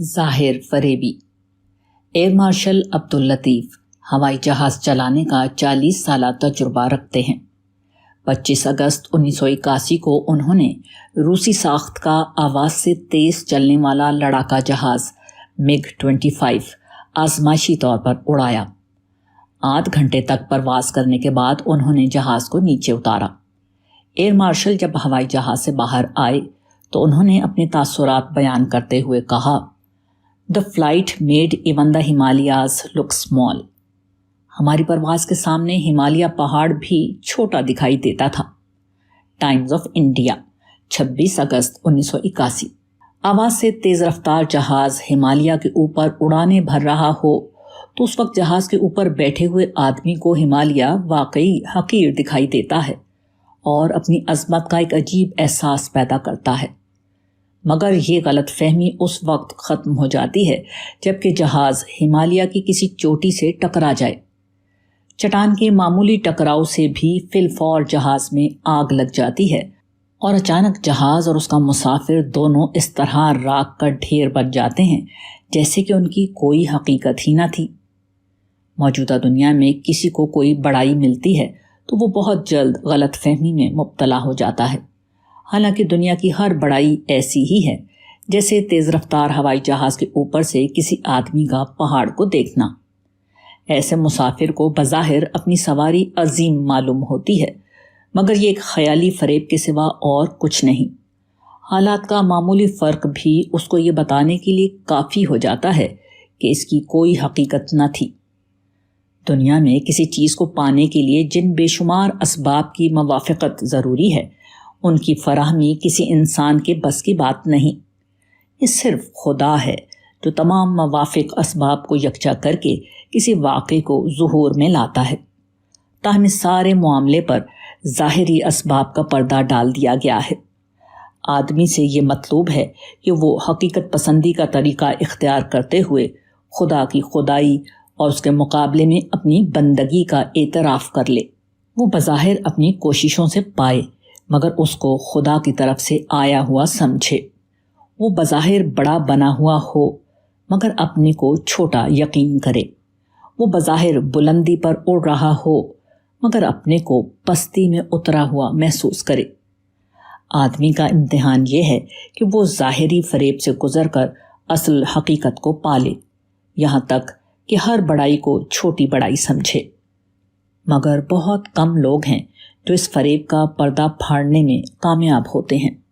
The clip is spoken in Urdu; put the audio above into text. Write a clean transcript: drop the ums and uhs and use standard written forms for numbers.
ظاہر فریبی۔ ایئر مارشل عبداللطیف ہوائی جہاز چلانے کا 40 سالہ تجربہ رکھتے ہیں۔ 25 اگست 1981 کو انہوں نے روسی ساخت کا آواز سے تیز چلنے والا لڑاکا جہاز MiG 25 آزمائشی طور پر اڑایا۔ 8 گھنٹے تک پرواز کرنے کے بعد انہوں نے جہاز کو نیچے اتارا۔ ایئر مارشل جب ہوائی جہاز سے باہر آئے تو انہوں نے اپنے تاثرات بیان کرتے ہوئے کہا، "The flight made even the Himalayas look small." ہماری پرواز کے سامنے ہمالیہ پہاڑ بھی چھوٹا دکھائی دیتا تھا۔ ٹائمز آف انڈیا 26 اگست 1981۔ آواز سے تیز رفتار جہاز ہمالیہ کے اوپر اڑانے بھر رہا ہو تو اس وقت جہاز کے اوپر بیٹھے ہوئے آدمی کو ہمالیہ واقعی حقیر دکھائی دیتا ہے اور اپنی عظمت کا ایک عجیب احساس پیدا کرتا ہے۔ مگر یہ غلط فہمی اس وقت ختم ہو جاتی ہے جب کہ جہاز ہمالیہ کی کسی چوٹی سے ٹکرا جائے۔ چٹان کے معمولی ٹکراؤ سے بھی فی الفور جہاز میں آگ لگ جاتی ہے اور اچانک جہاز اور اس کا مسافر دونوں اس طرح راکھ کا ڈھیر بن جاتے ہیں جیسے کہ ان کی کوئی حقیقت ہی نہ تھی۔ موجودہ دنیا میں کسی کو کوئی بڑائی ملتی ہے تو وہ بہت جلد غلط فہمی میں مبتلا ہو جاتا ہے، حالانکہ دنیا کی ہر بڑائی ایسی ہی ہے جیسے تیز رفتار ہوائی جہاز کے اوپر سے کسی آدمی کا پہاڑ کو دیکھنا۔ ایسے مسافر کو بظاہر اپنی سواری عظیم معلوم ہوتی ہے، مگر یہ ایک خیالی فریب کے سوا اور کچھ نہیں۔ حالات کا معمولی فرق بھی اس کو یہ بتانے کے لیے کافی ہو جاتا ہے کہ اس کی کوئی حقیقت نہ تھی۔ دنیا میں کسی چیز کو پانے کے لیے جن بے شمار اسباب کی موافقت ضروری ہے، ان کی فراہمی کسی انسان کے بس کی بات نہیں۔ یہ صرف خدا ہے جو تمام موافق اسباب کو یکجا کر کے کسی واقعے کو ظہور میں لاتا ہے۔ تاہم اس سارے معاملے پر ظاہری اسباب کا پردہ ڈال دیا گیا ہے۔ آدمی سے یہ مطلوب ہے کہ وہ حقیقت پسندی کا طریقہ اختیار کرتے ہوئے خدا کی خدائی اور اس کے مقابلے میں اپنی بندگی کا اعتراف کر لے۔ وہ بظاہر اپنی کوششوں سے پائے مگر اس کو خدا کی طرف سے آیا ہوا سمجھے۔ وہ بظاہر بڑا بنا ہوا ہو مگر اپنے کو چھوٹا یقین کرے۔ وہ بظاہر بلندی پر اڑ رہا ہو مگر اپنے کو پستی میں اترا ہوا محسوس کرے۔ آدمی کا امتحان یہ ہے کہ وہ ظاہری فریب سے گزر کر اصل حقیقت کو پالے، یہاں تک کہ ہر بڑائی کو چھوٹی بڑائی سمجھے۔ مگر بہت کم لوگ ہیں جو اس فریب کا پردہ پھاڑنے میں کامیاب ہوتے ہیں۔